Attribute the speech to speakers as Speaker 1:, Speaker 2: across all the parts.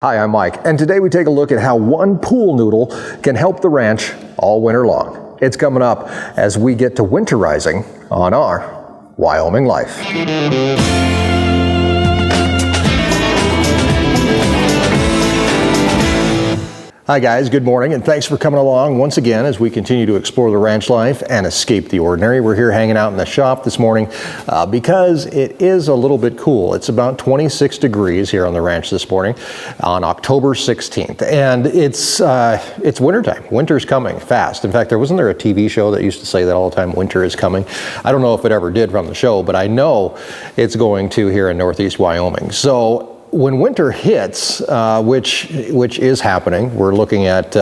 Speaker 1: Hi, I'm Mike, and today we take a look at how one pool noodle can help the ranch all winter long. It's coming up as we get to winterizing on Our Wyoming Life. Hi guys, good morning, and thanks for coming along once again as we continue to explore the ranch life and escape the ordinary. We're here hanging out in the shop this morning because it is a little bit cool. It's about 26 degrees here on the ranch this morning on October 16th, and it's wintertime. Winter's coming fast. In fact, wasn't there a TV show that used to say that all the time, winter is coming? I don't know if it ever did from the show, but I know it's going to here in Northeast Wyoming. So when winter hits, which is happening, we're looking at,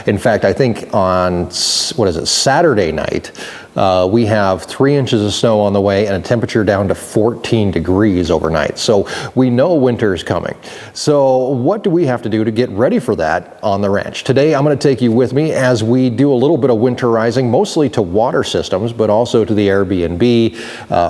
Speaker 1: in fact, I think on, Saturday night, we have 3 inches of snow on the way and a temperature down to 14 degrees overnight. So we know winter is coming. So what do we have to do to get ready for that on the ranch? Today, I'm going to take you with me as we do a little bit of winterizing, mostly to water systems, but also to the Airbnb,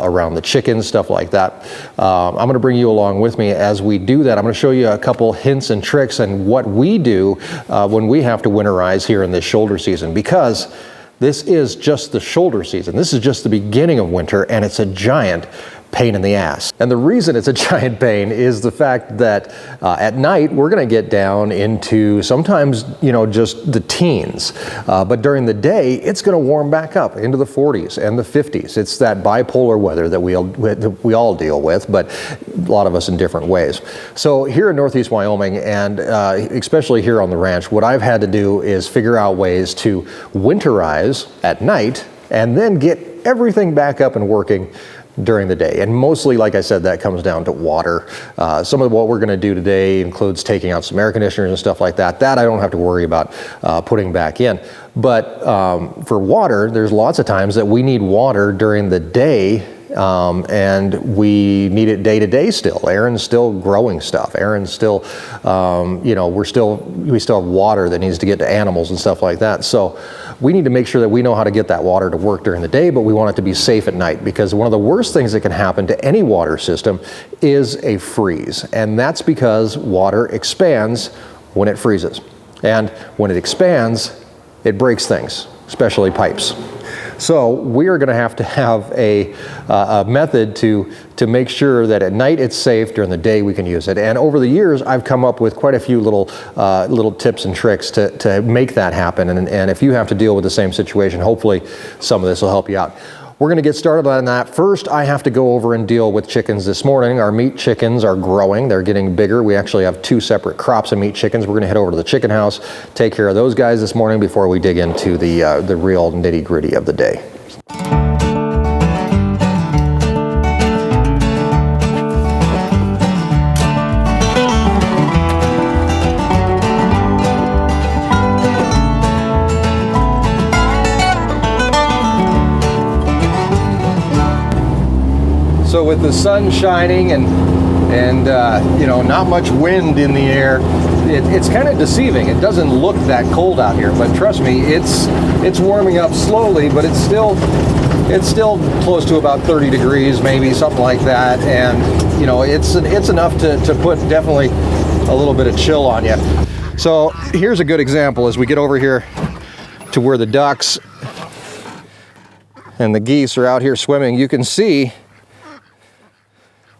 Speaker 1: around the chickens, stuff like that. I'm going to bring you along with me as we do that. I'm going to show you a couple hints and tricks and what we do when we have to winterize here in this shoulder season, because this is just the shoulder season. This is just the beginning of winter, and it's a giant pain in the ass. And the reason it's a giant pain is the fact that at night we're going to get down into sometimes, just the teens. But during the day, it's going to warm back up into the 40s and the 50s. It's that bipolar weather that we all deal with, but a lot of us in different ways. So here in Northeast Wyoming, and especially here on the ranch, what I've had to do is figure out ways to winterize at night and then get everything back up and working during the day. And mostly, like I said, that comes down to water. Some of what we're going to do today includes taking out some air conditioners and stuff like that. That I don't have to worry about putting back in. But for water, there's lots of times that we need water during the day. And we need it day to day still. Erin's still growing stuff. Erin's still, we still have water that needs to get to animals and stuff like that. So we need to make sure that we know how to get that water to work during the day, but we want it to be safe at night, because one of the worst things that can happen to any water system is a freeze. And that's because water expands when it freezes. And when it expands, it breaks things, especially pipes. So we are going to have a method to make sure that at night it's safe, during the day we can use it. And over the years, I've come up with quite a few little tips and tricks to make that happen. And if you have to deal with the same situation, hopefully some of this will help you out. We're going to get started on that. First, I have to go over and deal with chickens this morning. Our meat chickens are growing. They're getting bigger. We actually have 2 separate crops of meat chickens. We're going to head over to the chicken house, take care of those guys this morning before we dig into the real nitty-gritty of the day. So with the sun shining and not much wind in the air, it's kind of deceiving. It doesn't look that cold out here, but trust me, it's warming up slowly, but it's still close to about 30 degrees, maybe something like that. And it's enough to put definitely a little bit of chill on you. So here's a good example as we get over here to where the ducks and the geese are out here swimming. You can see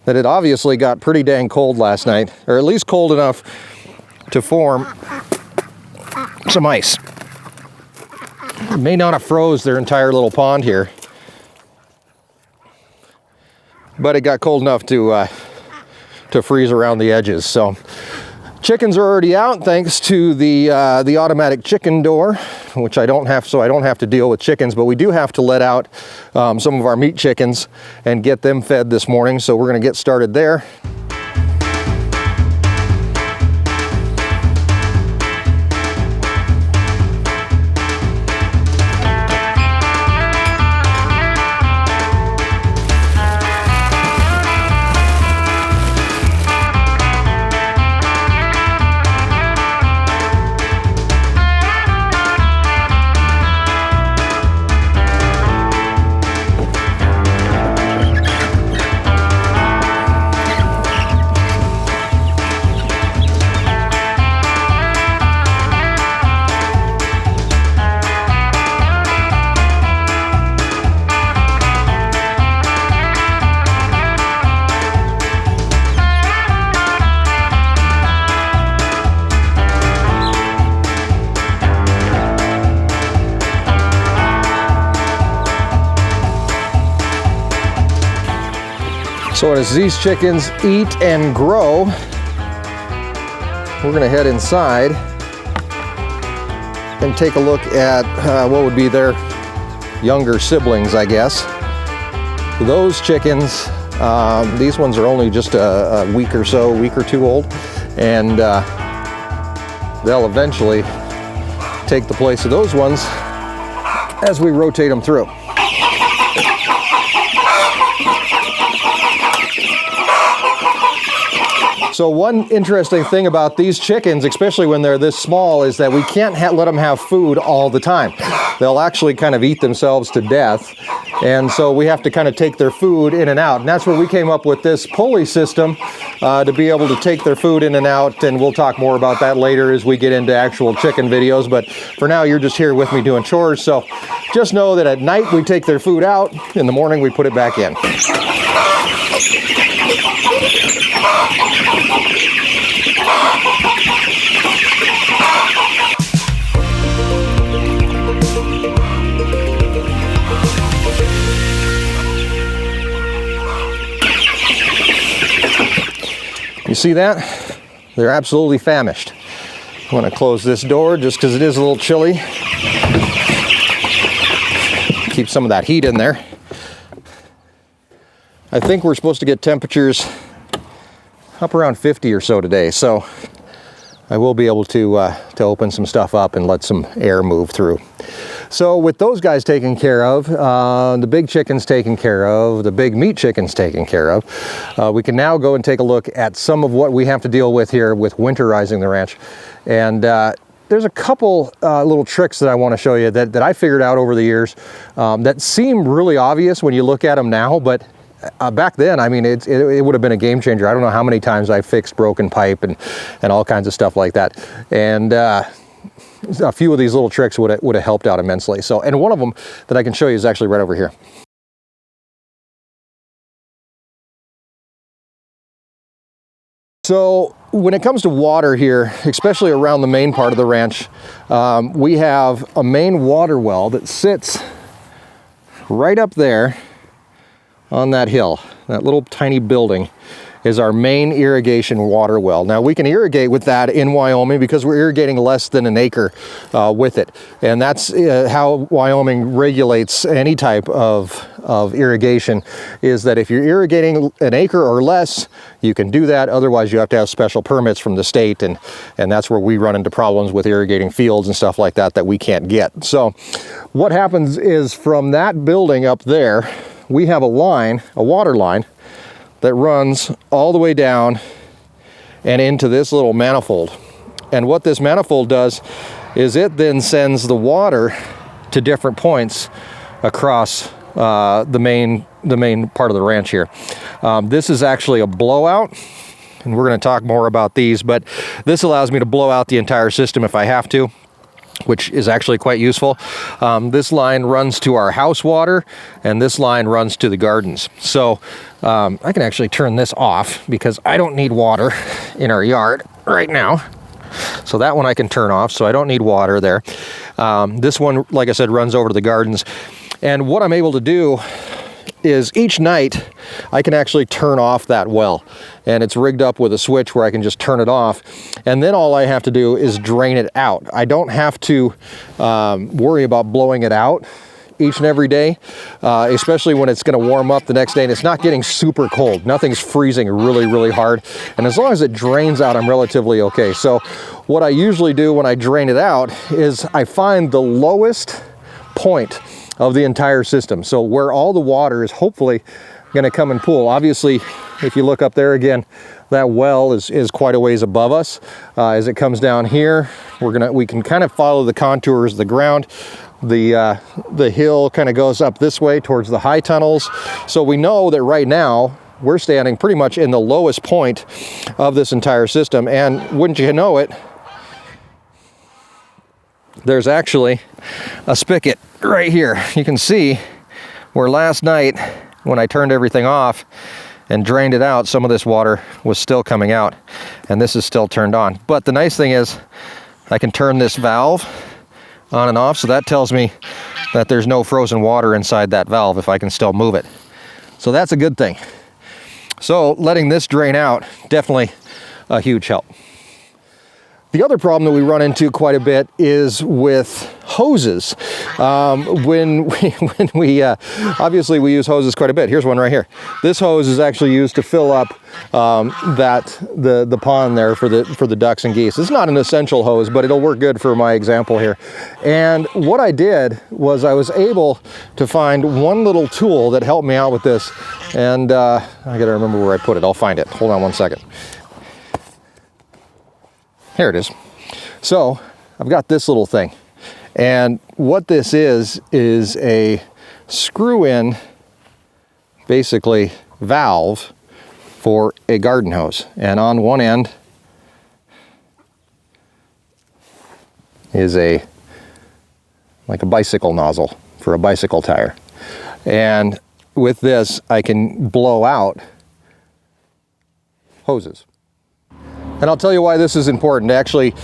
Speaker 1: that it obviously got pretty dang cold last night, or at least cold enough to form some ice. It may not have froze their entire little pond here, but it got cold enough to freeze around the edges. So chickens are already out thanks to the automatic chicken door, which I don't have to deal with chickens, but we do have to let out some of our meat chickens and get them fed this morning. So we're going to get started there. So as these chickens eat and grow, we're gonna head inside and take a look at what would be their younger siblings, I guess. Those chickens, these ones are only just a week or two old, and they'll eventually take the place of those ones as we rotate them through. So one interesting thing about these chickens, especially when they're this small, is that we can't let them have food all the time. They'll actually kind of eat themselves to death. And so we have to kind of take their food in and out. And that's where we came up with this pulley system to be able to take their food in and out. And we'll talk more about that later as we get into actual chicken videos. But for now, you're just here with me doing chores. So just know that at night we take their food out. In the morning, we put it back in. You see that? They're absolutely famished. I'm going to close this door just because it is a little chilly. Keep some of that heat in there. I think we're supposed to get temperatures up around 50 or so today, so I will be able to open some stuff up and let some air move through. So with those guys taken care of, the big chickens taken care of, the big meat chickens taken care of, we can now go and take a look at some of what we have to deal with here with winterizing the ranch. And there's a couple little tricks that I want to show you that I figured out over the years that seem really obvious when you look at them now, but back then, I mean, it would have been a game changer. I don't know how many times I fixed broken pipe and all kinds of stuff like that. And a few of these little tricks would have helped out immensely. So, and one of them that I can show you is actually right over here. So when it comes to water here, especially around the main part of the ranch, we have a main water well that sits right up there on that hill. That little tiny building is our main irrigation water well. Now we can irrigate with that in Wyoming because we're irrigating less than an acre with it. And that's how Wyoming regulates any type of irrigation, is that if you're irrigating an acre or less, you can do that. Otherwise you have to have special permits from the state, and that's where we run into problems with irrigating fields and stuff like that we can't get. So what happens is from that building up there, we have a line, a water line, that runs all the way down and into this little manifold. And what this manifold does is it then sends the water to different points across the main part of the ranch here. This is actually a blowout, and we're going to talk more about these, but this allows me to blow out the entire system if I have to, which is actually quite useful. This line runs to our house water, and this line runs to the gardens. So I can actually turn this off because I don't need water in our yard right now. So that one I can turn off, so I don't need water there. This one, like I said, runs over to the gardens. And what I'm able to do is each night I can actually turn off that well, and it's rigged up with a switch where I can just turn it off, and then all I have to do is drain it out. I don't have to worry about blowing it out each and every day, especially when it's going to warm up the next day and it's not getting super cold. Nothing's freezing really hard, and as long as it drains out, I'm relatively okay. So what I usually do when I drain it out is I find the lowest point of the entire system, so where all the water is hopefully going to come and pool. Obviously, if you look up there again, that well is quite a ways above us. As it comes down here, we can kind of follow the contours of the ground. The hill kind of goes up this way towards the high tunnels, so we know that right now we're standing pretty much in the lowest point of this entire system. And wouldn't you know it, there's actually a spigot right here. You can see where last night when I turned everything off and drained it out, some of this water was still coming out, and this is still turned on. But the nice thing is I can turn this valve on and off, so that tells me that there's no frozen water inside that valve if I can still move it. So that's a good thing. So letting this drain out, definitely a huge help. The other problem that we run into quite a bit is with hoses. When we obviously we use hoses quite a bit. Here's one right here. This hose is actually used to fill up the pond there for the ducks and geese. It's not an essential hose, but it'll work good for my example here. And what I did was I was able to find one little tool that helped me out with this. And I gotta remember where I put it. I'll find it. Hold on one second. Here it is. So I've got this little thing, and what this is a screw-in, basically, valve for a garden hose. And on one end is like a bicycle nozzle for a bicycle tire. And with this, I can blow out hoses. And I'll tell you why this is important. Actually,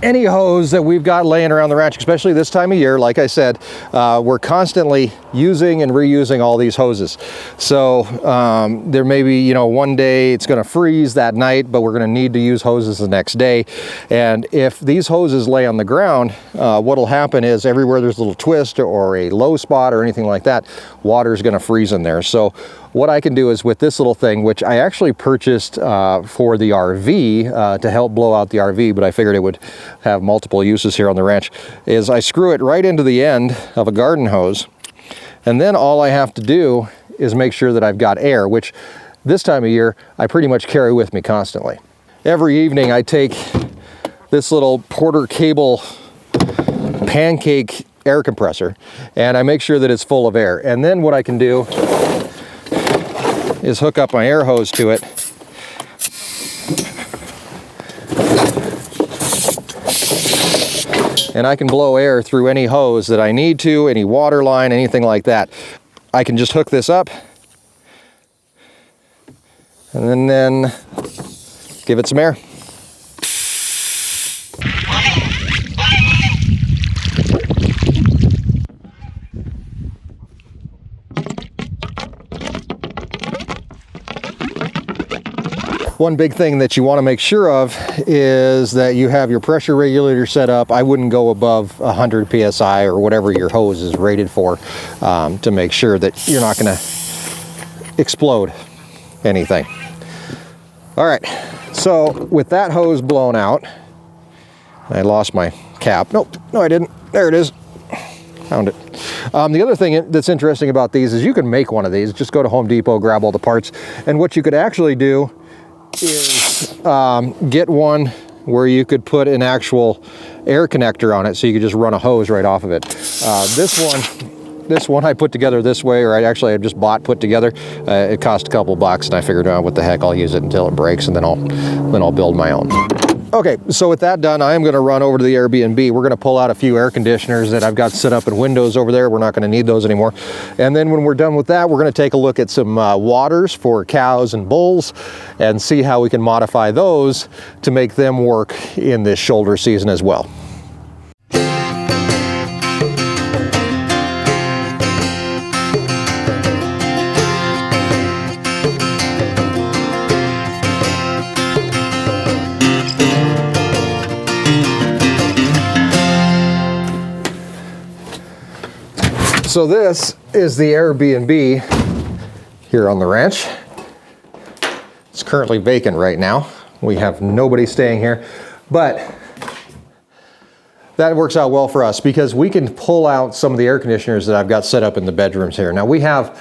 Speaker 1: any hose that we've got laying around the ranch, especially this time of year, like I said, we're constantly using and reusing all these hoses. So there may be, you know, one day it's going to freeze that night, but we're going to need to use hoses the next day. And if these hoses lay on the ground, what'll happen is everywhere there's a little twist or a low spot or anything like that, water's going to freeze in there. So what I can do is with this little thing, which I actually purchased for the RV to help blow out the RV, but I figured it would have multiple uses here on the ranch, is I screw it right into the end of a garden hose. And then all I have to do is make sure that I've got air, which this time of year, I pretty much carry with me constantly. Every evening I take this little Porter cable pancake air compressor and I make sure that it's full of air. And then what I can do is hook up my air hose to it. And I can blow air through any hose that I need to, any water line, anything like that. I can just hook this up and then give it some air. One big thing that you want to make sure of is that you have your pressure regulator set up. I wouldn't go above 100 PSI or whatever your hose is rated for to make sure that you're not going to explode anything. All right, so with that hose blown out, I lost my cap. Nope, no I didn't. There it is. Found it. The other thing that's interesting about these is you can make one of these. Just go to Home Depot, grab all the parts, and what you could actually do is get one where you could put an actual air connector on it so you could just run a hose right off of it. This one I put together this way, or I just bought put together. It cost a couple bucks and I figured, oh, what the heck, I'll use it until it breaks and then I'll build my own. Okay, so with that done, I am going to run over to the Airbnb. We're going to pull out a few air conditioners that I've got set up in windows over there. We're not going to need those anymore. And then when we're done with that, we're going to take a look at some waters for cows and bulls and see how we can modify those to make them work in this shoulder season as well. So this is the Airbnb here on the ranch. It's currently vacant right now. We have nobody staying here, but that works out well for us because we can pull out some of the air conditioners that I've got set up in the bedrooms here. Now we have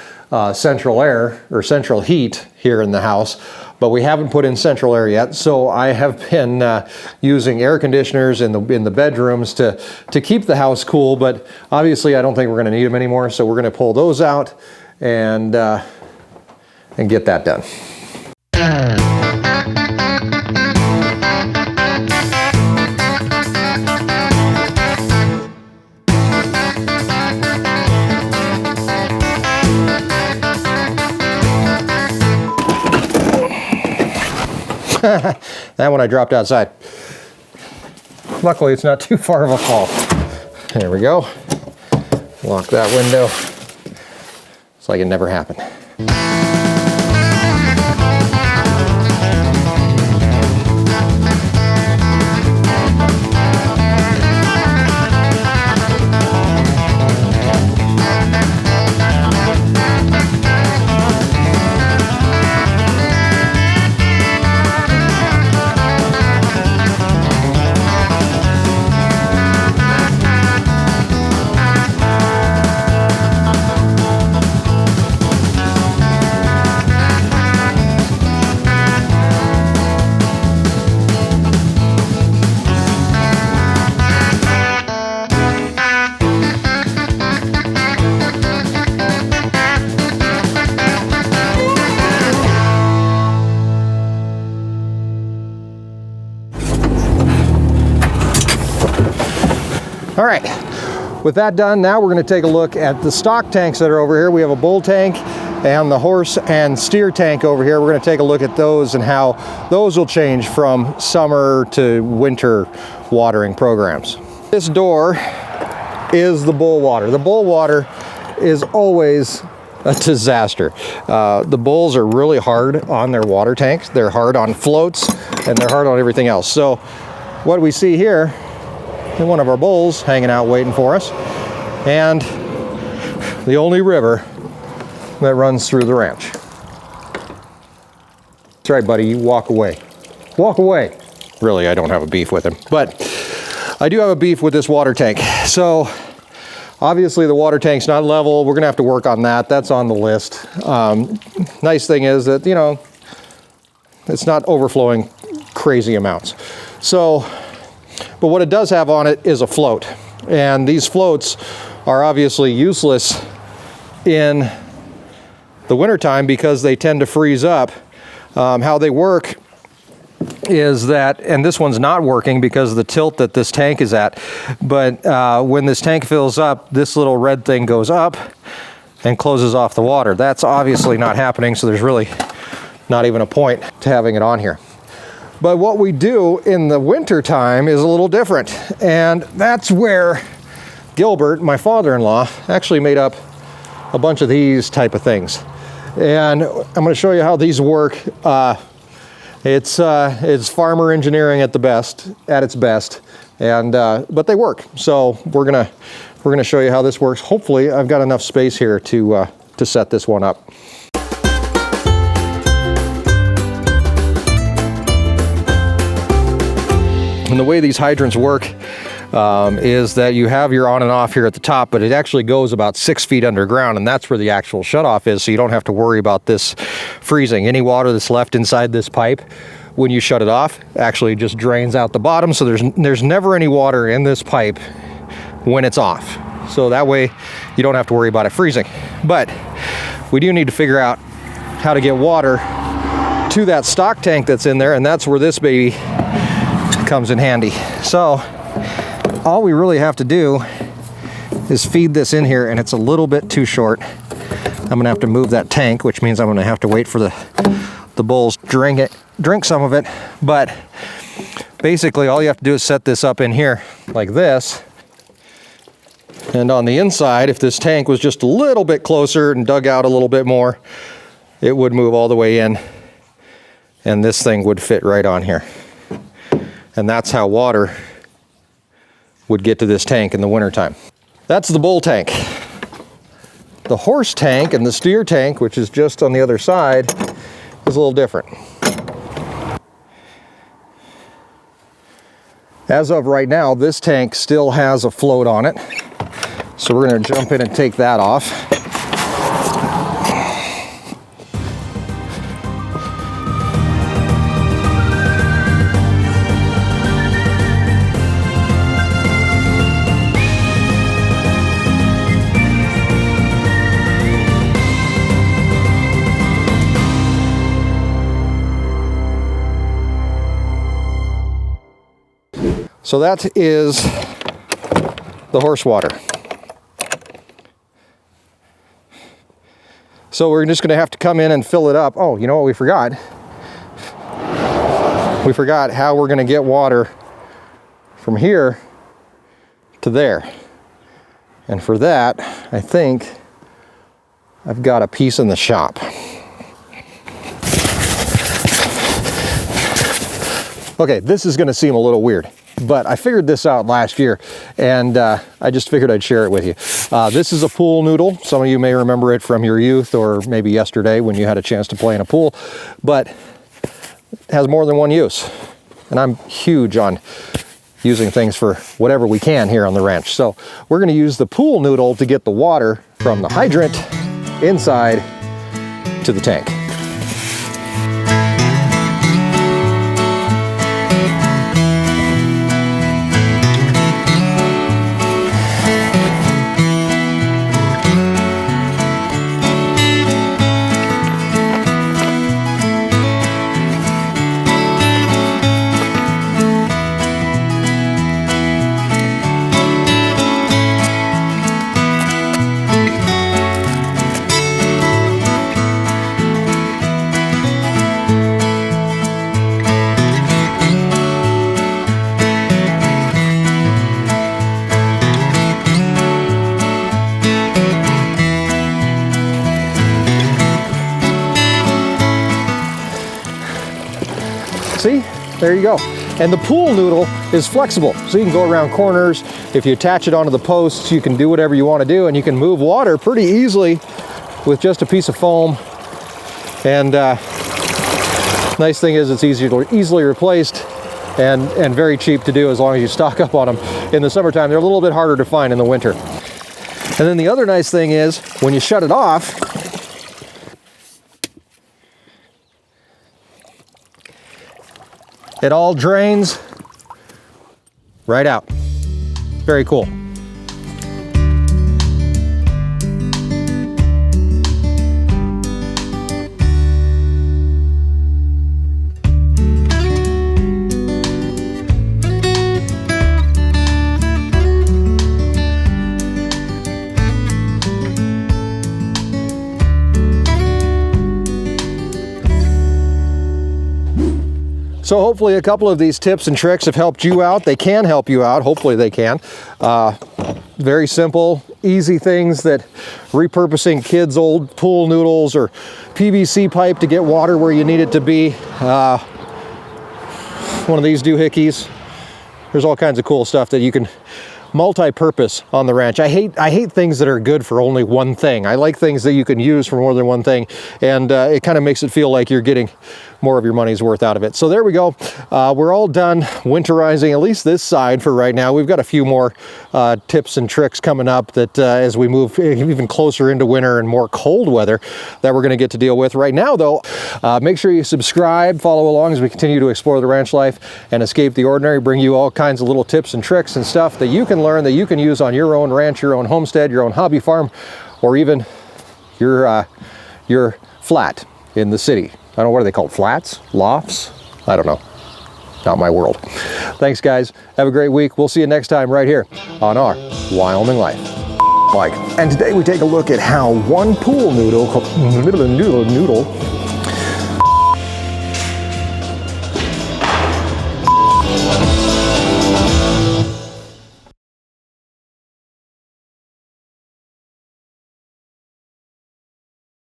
Speaker 1: central air or central heat here in the house, but we haven't put in central air yet. So I have been using air conditioners in the bedrooms to keep the house cool, but obviously I don't think we're going to need them anymore. So we're going to pull those out and get that done. That one I dropped outside. Luckily, it's not too far of a fall. There we go. Lock that window. It's like it never happened. All right, with that done, now we're going to take a look at the stock tanks that are over here. We have a bull tank and the horse and steer tank over here. We're going to take a look at those and how those will change from summer to winter watering programs. This door is the bull water. The bull water is always a disaster. The bulls are really hard on their water tanks. They're hard on floats and they're hard on everything else. So what we see here is one of our bulls hanging out waiting for us, and the only river that runs through the ranch. That's right, buddy, you walk away. Walk away. Really, I don't have a beef with him, but I do have a beef with this water tank. So obviously the water tank's not level. We're gonna have to work on that. That's on the list. Nice thing is that, you know, it's not overflowing crazy amounts. So, but what it does have on it is a float. And these floats are obviously useless in the wintertime because they tend to freeze up. How they work is that, and this one's not working because of the tilt that this tank is at, but when this tank fills up, this little red thing goes up and closes off the water. That's obviously not happening, so there's really not even a point to having it on here. But what we do in the winter time is a little different, and that's where Gilbert, my father-in-law, actually made up a bunch of these type of things. And I'm going to show you how these work. It's farmer engineering at its best, and but they work. So we're gonna show you how this works. Hopefully, I've got enough space here to set this one up. And the way these hydrants work is that you have your on and off here at the top, but it actually goes about 6 feet underground, and that's where the actual shutoff is, so you don't have to worry about this freezing. Any water that's left inside this pipe, when you shut it off, actually just drains out the bottom, so there's never any water in this pipe when it's off. So that way you don't have to worry about it freezing. But we do need to figure out how to get water to that stock tank that's in there, and that's where this baby comes in handy. So all we really have to do is feed this in here, and it's a little bit too short. I'm gonna have to move that tank, which means I'm gonna have to wait for the bulls to drink some of it. But basically all you have to do is set this up in here like this. And on the inside, if this tank was just a little bit closer and dug out a little bit more, it would move all the way in, and this thing would fit right on here. And that's how water would get to this tank in the wintertime. That's the bull tank. The horse tank and the steer tank, which is just on the other side, is a little different. As of right now, this tank still has a float on it. So we're gonna jump in and take that off. So that is the horse water. So we're just going to have to come in and fill it up. Oh, you know what we forgot? We forgot how we're going to get water from here to there. And for that, I think I've got a piece in the shop. Okay, this is going to seem a little weird, but I figured this out last year, and I just figured I'd share it with you. This is a pool noodle. Some of you may remember it from your youth or maybe yesterday when you had a chance to play in a pool, but it has more than one use. And I'm huge on using things for whatever we can here on the ranch. So we're going to use the pool noodle to get the water from the hydrant inside to the tank. See? There you go. And the pool noodle is flexible, so you can go around corners. If you attach it onto the posts, you can do whatever you want to do, and you can move water pretty easily with just a piece of foam. And nice thing is it's easily replaced and very cheap to do as long as you stock up on them in the summertime. They're a little bit harder to find in the winter. And then the other nice thing is when you shut it off, it all drains right out. Very cool. So hopefully a couple of these tips and tricks have helped you out. They can help you out. Hopefully they can. Very simple, easy things that repurposing kids' old pool noodles or PVC pipe to get water where you need it to be. One of these doohickeys. There's all kinds of cool stuff that you can multi-purpose on the ranch. I hate things that are good for only one thing. I like things that you can use for more than one thing, and it kind of makes it feel like you're getting more of your money's worth out of it. So there we go. We're all done winterizing, at least this side for right now. We've got a few more tips and tricks coming up that as we move even closer into winter and more cold weather that we're going to get to deal with. Right now though, make sure you subscribe, follow along as we continue to explore the ranch life and escape the ordinary, bring you all kinds of little tips and tricks and stuff that you can learn, that you can use on your own ranch, your own homestead, your own hobby farm, or even your flat in the city. I don't know, what are they called? Flats? Lofts? I don't know. Not my world. Thanks, guys. Have a great week. We'll see you next time right here on Our Wyoming Life. Mike. And today we take a look at how one pool noodle